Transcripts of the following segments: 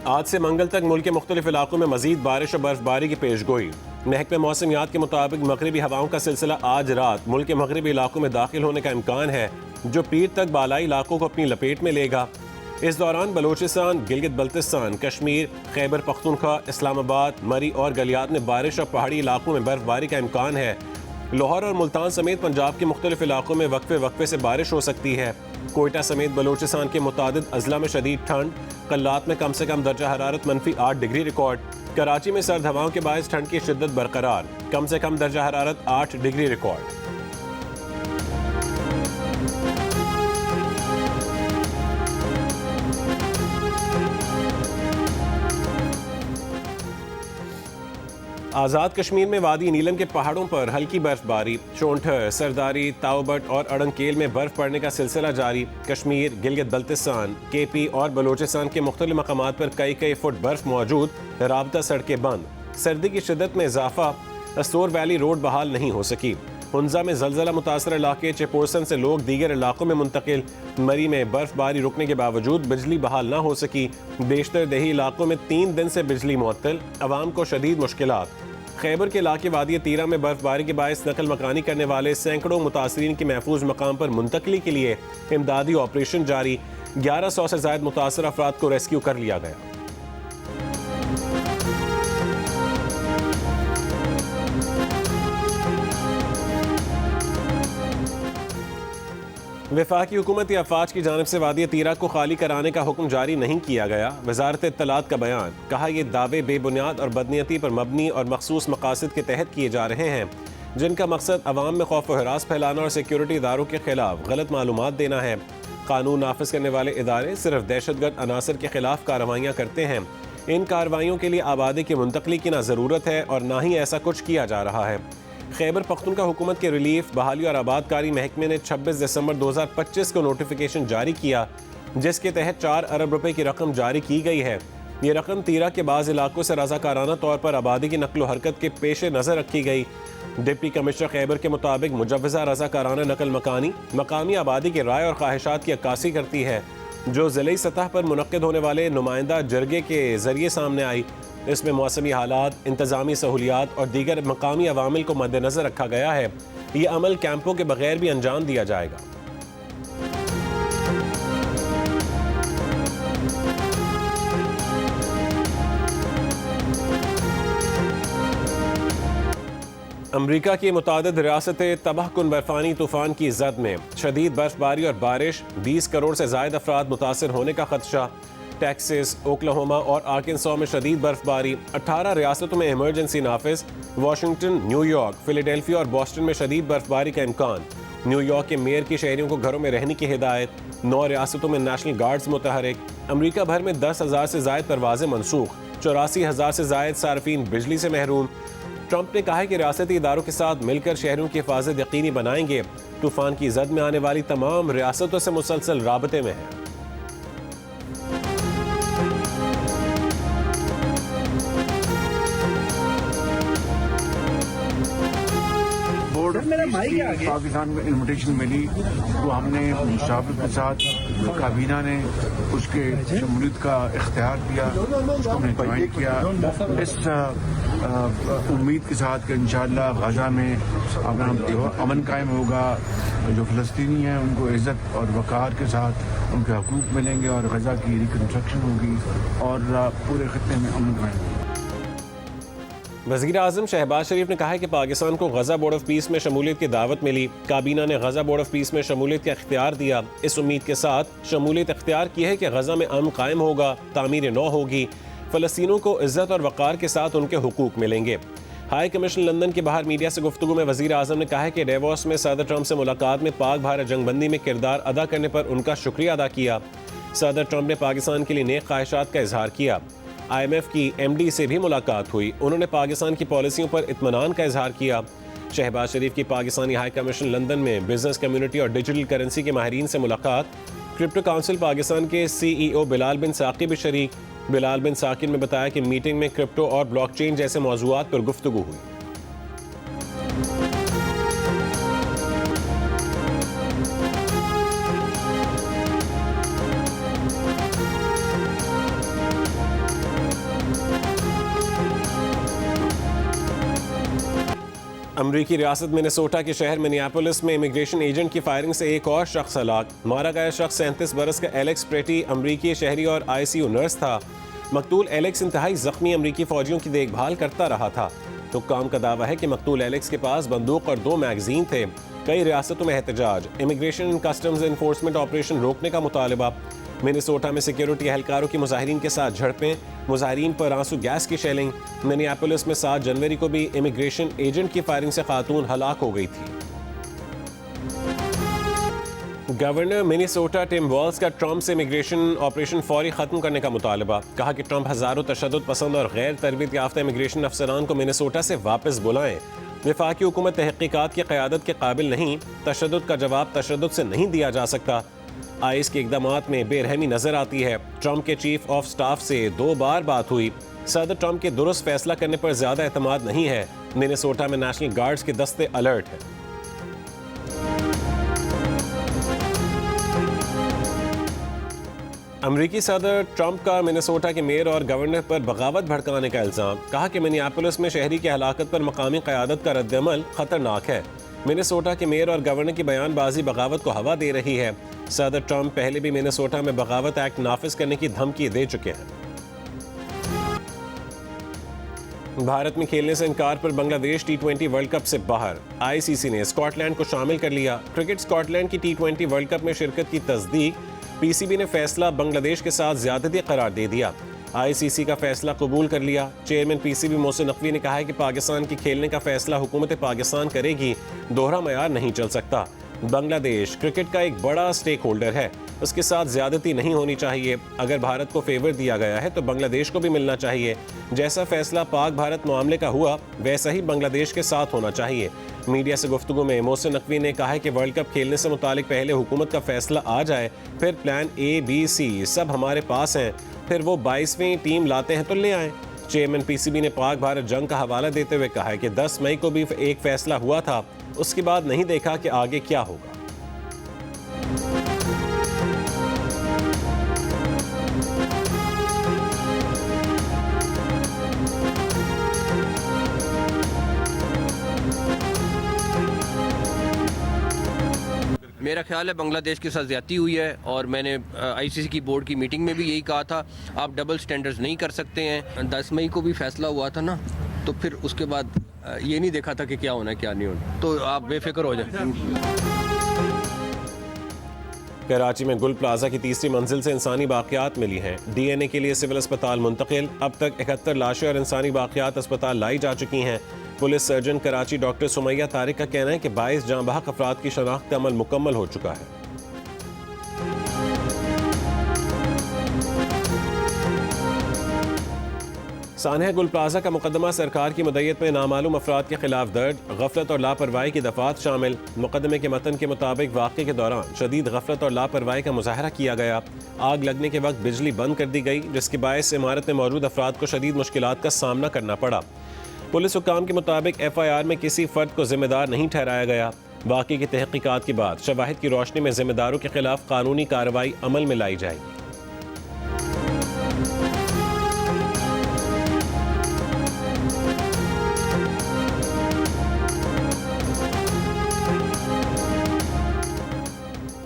आज से मंगल तक मुल्क के मुख्तलिफ इलाकों में मजीद बारिश और बर्फबारी की पेशगोई। महकमे मौसमियात के मुताबिक मगरबी हवाओं का सिलसिला आज रात मुल्क के मगरबी इलाकों में दाखिल होने का इम्कान है, जो पीर तक बालाई इलाकों को अपनी लपेट में लेगा। इस दौरान बलोचिस्तान, गिलगित बल्तिस्तान, कश्मीर, खैबर पख्तूनख्वा, इस्लामाबाद, मरी और गलियात में बारिश और पहाड़ी इलाकों में बर्फबारी का इम्कान है। लाहौर और मुल्तान समेत पंजाब के मुख्तलिफ इलाकों में वक्फे वक्फे से बारिश हो सकती है। कोयटा समेत बलोचिस्तान के मुतादिद अजला में शदीद ठंड, कल्लात में कम से कम दर्जा हरारत -8 डिग्री रिकॉर्ड। कराची में सर्द हवाओं के बायस ठंड की शिद्दत बरकरार, कम से कम दर्जा हरारत 8 डिग्री रिकॉर्ड। आज़ाद कश्मीर में वादी नीलम के पहाड़ों पर हल्की बर्फबारी, चोंठर, सरदारी, ताओबट और अड़ंकेल में बर्फ पड़ने का सिलसिला जारी। कश्मीर, गिलगित बल्तिस्तान, केपी और बलोचिस्तान के मुख्तलिफ मकामात पर कई फुट बर्फ मौजूद, राबता सड़कें बंद। सर्दी की शिद्दत में इजाफा, अस्तोर वैली रोड बहाल नहीं हो सकी। हुंजा में जलजला मुतासर इलाके चेपोरसन से लोग दीगर इलाकों में मुंतकिल। मरी में बर्फबारी रुकने के बावजूद बिजली बहाल न हो सकी। बेशतर देही इलाकों में 3 दिन से बिजली मुअत्तल, अवाम को शदीद मुश्किलात। खैबर के इलाके वादी तीरा में बर्फबारी के बायस नकल मकानी करने वाले सैकड़ों मुतासरीन की महफूज मकाम पर मुंतकली के लिए इमदादी ऑपरेशन जारी। 1100 से ज्यादा मुतासर अफराद को रेस्क्यू कर लिया गया। वफाकी हुकूमती अफवाज की जानिब से वादी तीरा को खाली कराने का हुक्म जारी नहीं किया गया। वजारत इत्तलात का बयान, कहा यह दावे बेबुनियाद और बदनीयती पर मबनी और मखसूस मकासद के तहत किए जा रहे हैं, जिनका मकसद अवाम में खौफ व हरास फैलाना और सिक्योरिटी इदारों के खिलाफ गलत मालूमात देना है। कानून नाफिज करने वाले इदारे सिर्फ दहशतगर्द अनासर के खिलाफ कार्रवाइयाँ करते हैं। इन कार्रवाइयों के लिए आबादी की मुंतकली की ना ज़रूरत है और ना ही ऐसा कुछ किया जा रहा है। खैबर पख्तूनख्वा हुकूमत के रिलीफ, बहाली और आबादकारी महकमे ने 26 दिसंबर 2025 को नोटिफिकेशन जारी किया, जिसके तहत 4 अरब रुपए की रकम जारी की गई है। ये रकम तीरा के बाज़ इलाकों से रज़ाकाराना तौर पर आबादी की नकलो हरकत के पेश नज़र रखी गई। डिप्टी कमिश्नर खैबर के मुताबिक मुजव्वज़ा रज़ाकाराना नकल मकानी मकामी आबादी की राय और ख्वाहिशात की अक्कासी करती है, जो ज़िली सतह पर मुनक्किद होने वाले नुमाइंदा जरगे के ज़रिए सामने आई। इसमें मौसमी हालात, इंतज़ामी सहूलियात और दीगर मकामी अवामिल को मद्देनज़र रखा गया है। ये अमल कैंपों के बगैर भी अंजाम दिया जाएगा। अमरीका की मुतादिद रियासतें तबाहकुन बर्फानी तूफान की जद में, शदीद बर्फबारी और बारिश, 20 करोड़ से ज़ायद अफराद मुतासर होने का खदशा। टेक्सास, ओक्लाहोमा और आर्कांसो में शदीद बर्फबारी, 18 रियासतों में इमरजेंसी नाफिज। वाशिंगटन, न्यूयॉर्क, फिलाडेल्फिया और बॉस्टन में शदीद बर्फबारी का इम्कान। न्यूयॉर्क के मेयर की शहरियों को घरों में रहने की हिदायत। 9 रियासतों में नेशनल गार्ड्स मुतहरिक। अमरीका भर में 10,000 से जायद परवाजें मनसूख, 84,000 से जायद सार्फिन बिजली से महरूम। ट्रंप ने कहा है कि रियासती इदारों के साथ मिलकर शहरों की हिफाजत यकीनी बनाएंगे। तूफान की जद में आने वाली तमाम रियासतों से मुसलसल राबते में है। पाकिस्तान में इन्विटेशन मिली तो हमने मुशावरत के साथ काबीना ने उसके शमूलियत का इख्तियार दिया, उसको हमने ज्वाइन किया इस उम्मीद के साथ कि इंशाअल्लाह गजा में अमन कायम होगा। जो फ़लस्तीनी हैं उनको इज़्ज़त और वक़ार के साथ उनके हकूक़ मिलेंगे और गजा की रिकन्स्ट्रक्शन होगी और पूरे खत्ते में अमन कायम होगा। वज़ीर आज़म शहबाज शरीफ ने कहा है कि पाकिस्तान को गजा बोर्ड ऑफ पीस में शमूलियत की दावत मिली। काबीना ने गजा बोर्ड ऑफ पीस में शमूलियत का इख्तियार दिया। इस उम्मीद के साथ शमूलियत इख्तियार की है कि गजा में अमन कायम होगा, तामीर नौ होगी, फ़लस्तीनियों को इज़्ज़त और वक़ार के साथ उनके हुकूक मिलेंगे। हाई कमीशन लंदन के बाहर मीडिया से गुफ्तगू में वज़ीर आज़म ने कहा है कि डेवोस में सदर ट्रंप से मुलाकात में पाक भारत जंगबंदी में किरदार अदा करने पर उनका शुक्रिया अदा किया। सदर ट्रंप ने पाकिस्तान के लिए नेक ख्वाहिशात का इजहार किया। IMF की MD से भी मुलाकात हुई। उन्होंने पाकिस्तान की पॉलिसियों पर इत्मीनान का इजहार किया। शहबाज शरीफ की पाकिस्तानी हाई कमीशन लंदन में बिजनेस कम्युनिटी और डिजिटल करेंसी के माहिरीन से मुलाकात। क्रिप्टो काउंसिल पाकिस्तान के CEO बिलाल बिन साकिब भी शरीक। बिलाल बिन साकिब ने बताया कि मीटिंग में क्रिप्टो और ब्लॉकचेन जैसे मौजूआत पर गुफ्तगू हुई। अमरीकी रियासत मिनेसोटा के शहर मिनियापोलिस में इमिग्रेशन एजेंट की फायरिंग से एक और शख्स हलाक। मारा गया शख्स 37 बरस का एलेक्स प्रेटी अमरीकी शहरी और ICU नर्स था। मकतूल एलेक्स इंतहाई जख्मी अमरीकी फौजियों की देखभाल करता रहा था। तो काम का दावा है कि मकतूल एलेक्स के पास बंदूक और 2 मैगजीन थे। कई रियासतों में एहतजाज, immigration and customs enforcement operation रोकने का मुतालबा। मिनेसोटा में सिक्योरिटी एहलकारों की मुजाहिरीन के साथ झड़पें, मुजाहिरीन पर आंसू गैस की शेलिंग। मिनियापोलिस में 7 जनवरी को भी इमिग्रेशन एजेंट की फायरिंग से खातून हलाक हो गई थी। गवर्नर मिनेसोटा टिम वॉल्स का ट्रंप से इमिग्रेशन ऑपरेशन फौरी खत्म करने का मुतालबा। कहा कि ट्रंप हजारों तशद्दुद पसंद और गैर तरबियत याफ्ता इमिग्रेशन अफसरान को मिनेसोटा से वापस बुलाएं। वफाकी हुकूमत तहकीकात की क़यादत के काबिल नहीं, तशद्दुद का जवाब तशद्दुद से नहीं दिया जा सकता। आईएस के इक़दामात में बेरहमी नजर आती है। ट्रंप के चीफ ऑफ स्टाफ से 2 बार बात हुई। सदर ट्रंप के दुरुस्त फैसला करने पर ज्यादा एतमाद नहीं है। मिनेसोटा में नेशनल गार्ड्स के दस्ते अलर्ट है। अमरीकी सदर ट्रंप का मिनेसोटा के मेयर और गवर्नर पर बगावत भड़काने का इल्ज़ाम। कहा कि मिनियापोलिस में शहरी की हलाकत पर मकामी क़यादत का रद्दअमल खतरनाक है। मिनेसोटा के मेयर और गवर्नर की बयानबाजी बगावत को हवा दे रही है। सदर ट्रंप पहले भी मिनेसोटा में बगावत एक्ट नाफिज करने की धमकी दे चुके हैं। भारत में खेलने से इनकार पर बांग्लादेश T20 वर्ल्ड कप से बाहर। ICC ने स्कॉटलैंड को शामिल कर लिया। क्रिकेट स्कॉटलैंड की T20 वर्ल्ड कप में शिरकत की तस्दीक। PCB ने फैसला बांग्लादेश के साथ ज्यादती करार दे दिया। ICC का फैसला कबूल कर लिया। चेयरमैन PCB मोहसिन नकवी ने कहा है कि पाकिस्तान के खेलने का फैसला हुकूमत पाकिस्तान करेगी, दोहरा मयार नहीं चल सकता। बांग्लादेश क्रिकेट का एक बड़ा स्टेक होल्डर है, उसके साथ ज्यादती नहीं होनी चाहिए। अगर भारत को फेवर दिया गया है तो बांग्लादेश को भी मिलना चाहिए। जैसा फैसला पाक भारत मामले का हुआ वैसा ही बांग्लादेश के साथ होना चाहिए। मीडिया से गुफ्तगू में मोहसिन नकवी ने कहा है कि वर्ल्ड कप खेलने से मुतालिक पहले हुकूमत का फैसला आ जाए, फिर प्लान A, B, C सब हमारे पास हैं। फिर वो 22वीं टीम लाते हैं तो ले आएं। चेयरमैन PCB ने पाक भारत जंग का हवाला देते हुए कहा है कि 10 मई को भी एक फैसला हुआ था, उसके बाद नहीं देखा कि आगे क्या होगा। मेरा ख्याल है बांग्लादेश के साथ ज़्यादती हुई है और मैंने ICC की बोर्ड की मीटिंग में भी यही कहा था, आप डबल स्टैंडर्ड्स नहीं कर सकते हैं। 10 मई को भी फैसला हुआ था ना, तो फिर उसके बाद ये नहीं देखा था कि क्या होना है क्या नहीं होना, तो आप बेफिक्र हो जाए। कराची में गुल प्लाजा की 3री मंजिल से इंसानी बाक़ियात मिली हैं। DNA के लिए सिविल अस्पताल मुंतकिल। अब तक 71 लाशें और इंसानी बाक़ियात अस्पताल लाई जा चुकी हैं। Police surgeon Karachi doctor Sumaiya Tariq का कहना है कि 22 जाँ बहक अफराद की शनाख्त का अमल मुकम्मल हो चुका है। सानह गुल प्लाजा का मुकदमा सरकार की मुद्दत में नामालूम अफराद के खिलाफ दर्ज। गफलत और लापरवाही की दफात शामिल। मुकदमे के मतन के मुताबिक वाक़े के दौरान शदीद गफलत और लापरवाही का मुजाहरा किया गया। आग लगने के वक्त बिजली बंद कर दी गई, जिसके बायस इमारत में मौजूद अफराद को शदीद मुश्किलात का सामना करना पड़ा। पुलिस हुक्काम के मुताबिक FIR में किसी फर्द को जिम्मेदार नहीं ठहराया गया। वाक़े की तहकीकात के बाद शवाहिद की रोशनी में जिम्मेदारों के खिलाफ कानूनी कार्रवाई अमल में लाई जाएगी।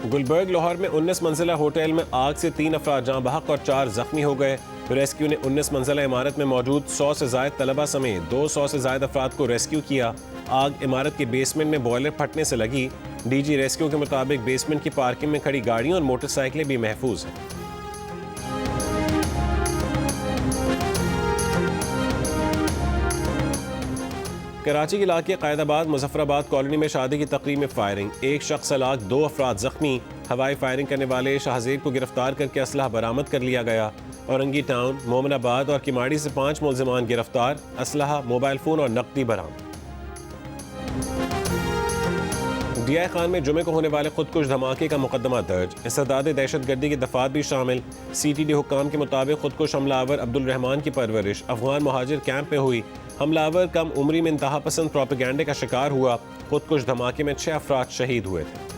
गुलबर्ग लाहौर में 19 मंजिला होटल में आग से 3 अफराद जाँ बहक और 4 जख्मी हो गए। रेस्क्यू ने 19 मंजिला इमारत में मौजूद 100 से ज़ायद तलबा समेत 200 से ज़ायद अफराद को रेस्क्यू किया। आग इमारत के बेसमेंट में बॉयलर फटने से लगी। DG रेस्क्यू के मुताबिक बेसमेंट की पार्किंग में खड़ी गाड़ियों और मोटरसाइकिलें भी महफूज हैं। कराची के इलाके कायदाबाद मुजफ्फराबाद कॉलोनी में शादी की तकरीब में फायरिंग। 1 शख्स हलाक, 2 अफराद जख्मी। हवाई फायरिंग करने वाले शाहजेब को गिरफ्तार करके असलहा बरामद कर लिया गया। औरंगी टाउन, मोमनाबाद और किमाड़ी से 5 मुलजिमान गिरफ्तार। असलहा, मोबाइल फ़ोन और नकदी बरामद। DI खान में जुमे को होने वाले खुदकुश धमाके का मुकदमा दर्ज। इस्तेदाद दहशतगर्दी की दफात भी शामिल। CTD हुक्काम के मुताबिक खुदकुश हमलावर अब्दुल रहमान की परवरिश अफगान महाजिर कैंप में हुई। हमलावर कम उम्री में इंतहा पसंद प्रोपेगेंडे का शिकार हुआ। खुदकुश धमाके में 6 अफराद शहीद हुए थे।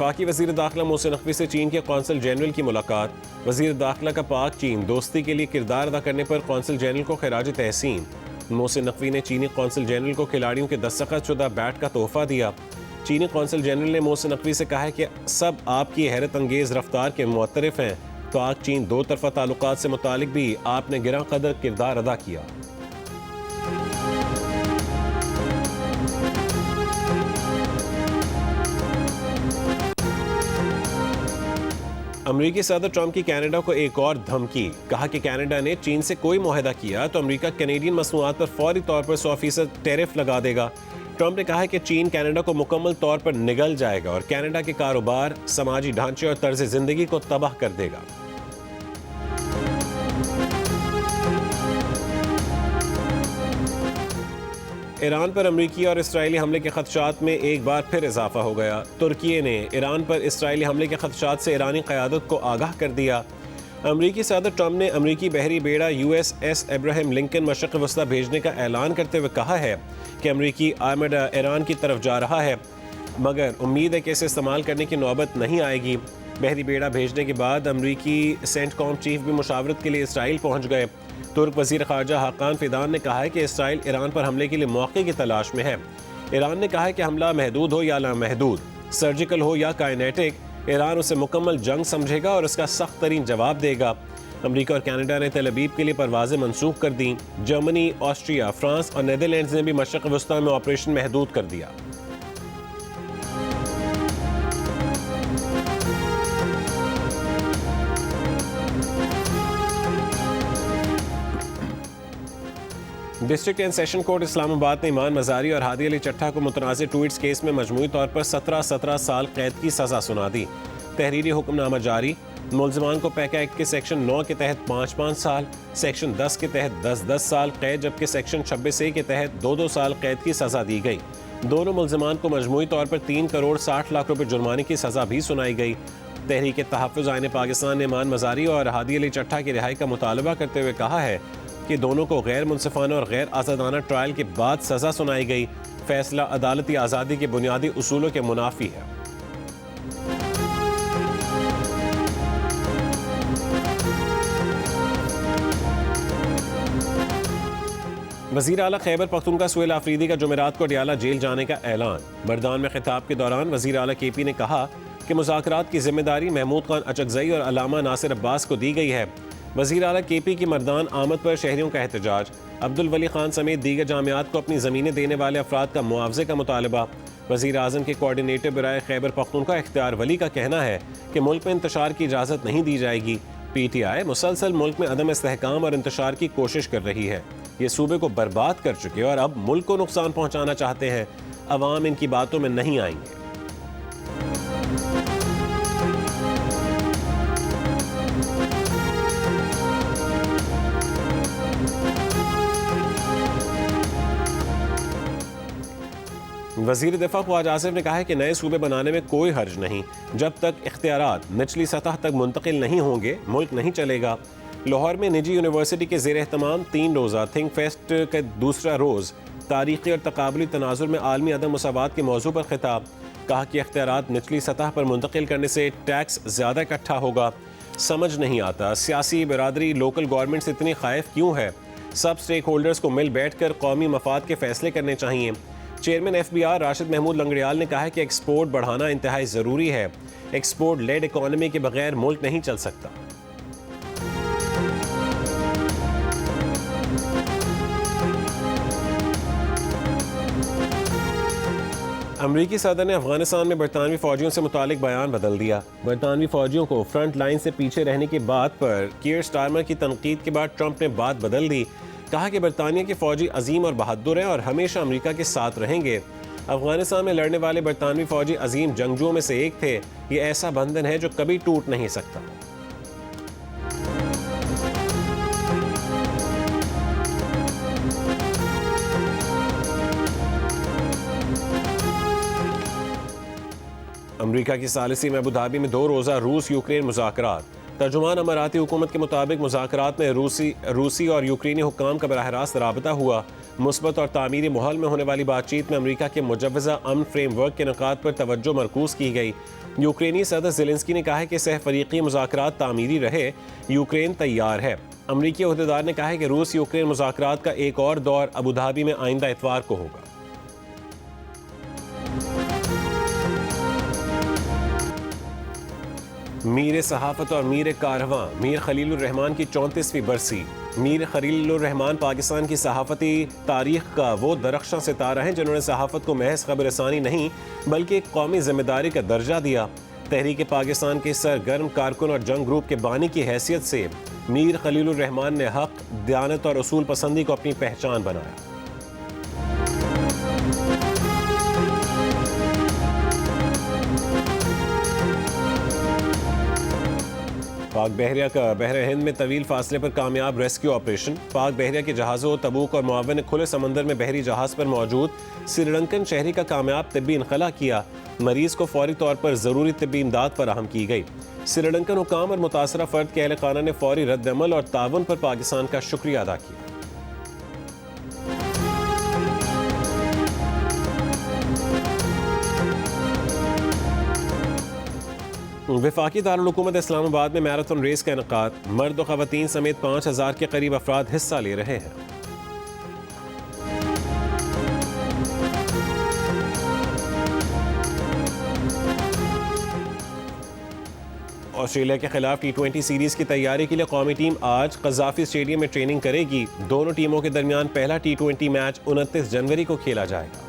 वफाकी वज़ीर दाखिला मोहसिन नकवी से चीन के कौंसल जनरल की मुलाकात। वज़ीर दाखिला का पाक चीन दोस्ती के लिए किरदार अदा करने पर कौंसल जनरल को खिराज तहसीन। मोहसिन नकवी ने चीनी कौंसल जनरल को खिलाड़ियों के दस्तखत शुदा बैट का तोहफा दिया। चीनी कौंसल जनरल ने मोहसिन नकवी से कहा है कि सब आपकी हैरत अंगेज़ रफ्तार के मुअत्तरिफ हैं। पाक चीन दो तरफा ताल्लुकात से मुतालिक भी आपने गिरा कदर किरदार अदा किया। अमरीकी सदर ट्रंप की कनाडा को एक और धमकी। कहा कि कनाडा ने चीन से कोई मुआहदा किया तो अमरीका कैनेडियन मसनूआत पर फौरी तौर पर 100% टैरिफ लगा देगा। ट्रंप ने कहा कि चीन कनाडा को मुकम्मल तौर पर निगल जाएगा और कनाडा के कारोबार, समाजी ढांचे और तर्ज जिंदगी को तबाह कर देगा। ईरान पर अमरीकी और इसराइली हमले के खदशात में एक बार फिर इजाफा हो गया। तुर्की ने ईरान पर इसराइली हमले के खदशात से ईरानी क़यादत को आगाह कर दिया। अमरीकी सदर ट्रंप ने अमरीकी बहरी बेड़ा USS अब्राहम लिंकन मशरक़ वस्ता भेजने का ऐलान करते हुए कहा है कि अमरीकी आर्मड ईरान की तरफ जा रहा है, मगर उम्मीद है कि इसे इस्तेमाल करने की नौबत नहीं आएगी। बहरी बेड़ा भेजने के बाद अमरीकी सेंटकॉम चीफ भी मुशावरत के लिए इसराइल पहुँच गए। तुर्क वज़ीर ख़ारजा हाकान फ़िदान ने कहा है कि इसराइल ईरान पर हमले के लिए मौके की तलाश में है। ईरान ने कहा है कि हमला महदूद हो या लामहदूद, सर्जिकल हो या काइनेटिक, ईरान उसे मुकम्मल जंग समझेगा और उसका सख्त तरीन जवाब देगा। अमरीका और कनाडा ने तेल अवीव के लिए परवाज़ें मनसूख कर दी। जर्मनी, ऑस्ट्रिया, फ्रांस और नीदरलैंड्स ने भी मशरक़ वस्ता में ऑपरेशन महदूद कर दिया। District and session court Islamabad ने ईमान मजारी और हादी अली चट्टा को मुतनाज़ ट्वीट्स केस में मजमूई तौर पर 17 साल कैद की सज़ा सुना दी। तहरीरी हुक्मनामा जारी। मुलजमान को पैका एक्ट के सेक्शन 9 के तहत 5-5 साल, सेक्शन 10 के तहत 10-10 साल कैद, जबकि सेक्शन 26A के तहत 2-2 साल कैद की सज़ा दी गई। दोनों मुलजमान को मजमूई तौर पर 3 करोड़ 60 लाख रुपये जुर्माने की सज़ा भी सुनाई गई। तहरीक तहफ़्फ़ुज़ आईन पाकिस्तान ने ईमान मजारी और हादी अली चट्टा की रिहाई का मुतालबा करते हुए कहा है कि दोनों को गैर मुनसिफाना और गैर आज़ादाना ट्रायल के बाद सज़ा सुनाई गई। फैसला अदालती आज़ादी के बुनियादी उसूलों के मुनाफी है। वज़ीर आला खैबर पख्तूनख्वा सुहेल आफरीदी का जुमेरात को अडियाला जेल जाने का ऐलान। बरदान में खिताब के दौरान वज़ीर आला KP ने कहा कि मुज़ाकरात की जिम्मेदारी महमूद खान अचकज़ई और अलामा नासिर अब्बास को दी गई है। वज़ीर आला KP की मर्दान आमद पर शहरियों का एहतजाज। अब्दुल वली खान समेत दीगर जामियात को अपनी ज़मीनें देने वाले अफराद का मुआवजे का मुतालबा। वज़ीर आज़म के कोऑर्डिनेटर बराए खैबर पख्तूनख्वा इख्तियार वली का कहना है कि मुल्क में इंतशार की इजाज़त नहीं दी जाएगी। PTI मुसलसल मुल्क में अदम इस्तेहकाम और इंतशार की कोशिश कर रही है। ये सूबे को बर्बाद कर चुके और अब मुल्क को नुकसान पहुँचाना चाहते हैं। अवाम इनकी बातों में नहीं आएंगे। वज़ीर दिफा ख्वाजा आसिफ ने कहा है कि नए सूबे बनाने में कोई हर्ज नहीं। जब तक इख्तियारात निचली सतह तक मुंतकिल नहीं होंगे मुल्क नहीं चलेगा। लाहौर में निजी यूनिवर्सिटी के ज़ेर एहतमाम 3 रोज़ा थिंक फेस्ट का दूसरा रोज़ तारीख़ी और तकाबुली तनाजुर में आलमी अदम मसावात के मौजू पर खिताब। कहा कि इख्तियारात निचली सतह पर मुंतकिल करने से टैक्स ज़्यादा इकट्ठा होगा। समझ नहीं आता सियासी बरादरी लोकल गवर्नमेंट से इतनी खाइफ क्यों है। सब स्टेक होल्डर्स को मिल बैठ कर कौमी मफाद के फैसले करने चाहिए। चेयरमैन FBR राशिद महमूद लंगड़ियाल ने कहा है कि एक्सपोर्ट बढ़ाना इंतहाई ज़रूरी है। एक्सपोर्ट लेड इकॉनमी के बगैर मुल्क नहीं चल सकता। अमरीकी सदर ने अफगानिस्तान में बरतानवी फ़ौजियों से मुतालिक बयान बदल दिया। बरतानवी फ़ौजियों को फ्रंट लाइन से पीछे रहने की बात पर कीयर स्टारमर की तनकीद के बाद ट्रंप ने बात बदल दी। कहा कि बरतानिया के फ़ौजी अजीम और बहादुर हैं और हमेशा अमेरिका के साथ रहेंगे। अफगानिस्तान में लड़ने वाले बरतानवी फ़ौजी अजीम जंगजुओं में से एक थे। ये ऐसा बंधन है जो कभी टूट नहीं सकता। अमेरिका की सालिसी में अबू धाबी में 2 रोज़ा रूस यूक्रेन मुज़ाकरात। तर्जुमान अमाराती हुकूमत के मुताबिक मुज़ाकरात में रूसी और यूक्रेनी हुक्काम का बराह रास्त राबता हुआ। मुस्बत और तामीरी माहौल में होने वाली बातचीत में अमेरिका के मुजव्वज़ा अमन फ्रेमवर्क के निकात पर तवज्जो मरकूज़ की गई। यूक्रेनी सदर ज़ेलेंस्की ने कहा है कि सहफ़रीक़ी मुज़ाकरात तामीरी रहे, यूक्रेन तैयार है। अमरीकी अहदेदार ने कहा है कि रूस यूक्रेन मुज़ाकरात का एक और दौर अबू धाबी में आइंदा इतवार को होगा। मीर सहाफ़त और मीर कारवां मीर खलीलुर रहमान की 34वीं बरसी। मीर खलीलुर रहमान पाकिस्तान की सहाफ़ती तारीख़ का वो दरख्शां सितारा हैं जिन्होंने सहाफ़त को महज खबरसानी नहीं बल्कि एक कौमी जिम्मेदारी का दर्जा दिया। तहरीक पाकिस्तान के सरगर्म कारकुन और जंग ग्रुप के बानी की हैसियत से मीर खलीलुर रहमान ने हक, दयानत और उसूल पसंदी को अपनी पहचान बनाया। पाक बहरिया का बहर हिंद में तवील फासले पर कामयाब रेस्क्यू ऑपरेशन। पाक बहरिया के जहाज़ों तबूक और मुआवन ने खुले समंदर में बहरी जहाज़ पर मौजूद श्रीलंकन शहरी का कामयाब तिब्बी इनखला किया। मरीज को फौरी तौर पर ज़रूरी तिब्बी इमदाद फराहम की गई। श्रीलंकन हुकाम और मुतासरा फ़र्द के अहल खाना ने फौरी रद्दअमल और तावन पर पाकिस्तान का शुक्रिया अदा किया। वफाकी दारुल हुकूमत इस्लामाबाद में मैराथन रेस का इनकाद। मर्द और ख़वातीन समेत 5000 के करीब अफराद हिस्सा ले रहे हैं। ऑस्ट्रेलिया के खिलाफ T20 सीरीज की तैयारी के लिए कौमी टीम आज कज़ाफ़ी स्टेडियम में ट्रेनिंग करेगी। दोनों टीमों के दरमियान पहला T20 मैच 29 जनवरी को खेला जाएगा।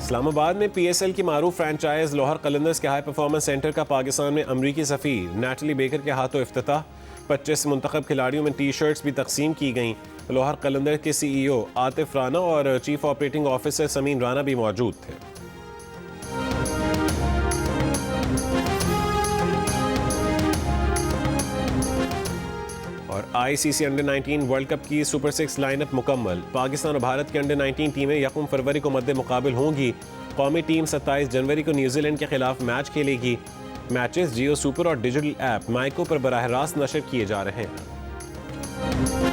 इस्लामाबाद में PSL की मारूफ फ्रेंचाइज लाहौर कलंदर्स के हाई परफॉर्मेंस सेंटर का पाकिस्तान में अमरीकी सफ़ीर नैटली बेकर के हाथों इफ्तिताह। 25 मुंतखब खिलाड़ियों में टी-शर्ट्स भी तकसीम की गईं। लाहौर कलंदर्स के CEO आतिफ राना और chief operating officer Sameen Rana भी मौजूद थे। और ICC अंडर 19 वर्ल्ड कप की सुपर 6 लाइनअप मुकम्मल। पाकिस्तान और भारत की अंडर 19 टीमें 1 फरवरी को मद्दे मुकाबिल होंगी। कौमी टीम 27 जनवरी को न्यूजीलैंड के खिलाफ मैच खेलेगी। मैचेस जियो सुपर और डिजिटल ऐप माइको पर बराह रास्त नशर किए जा रहे हैं।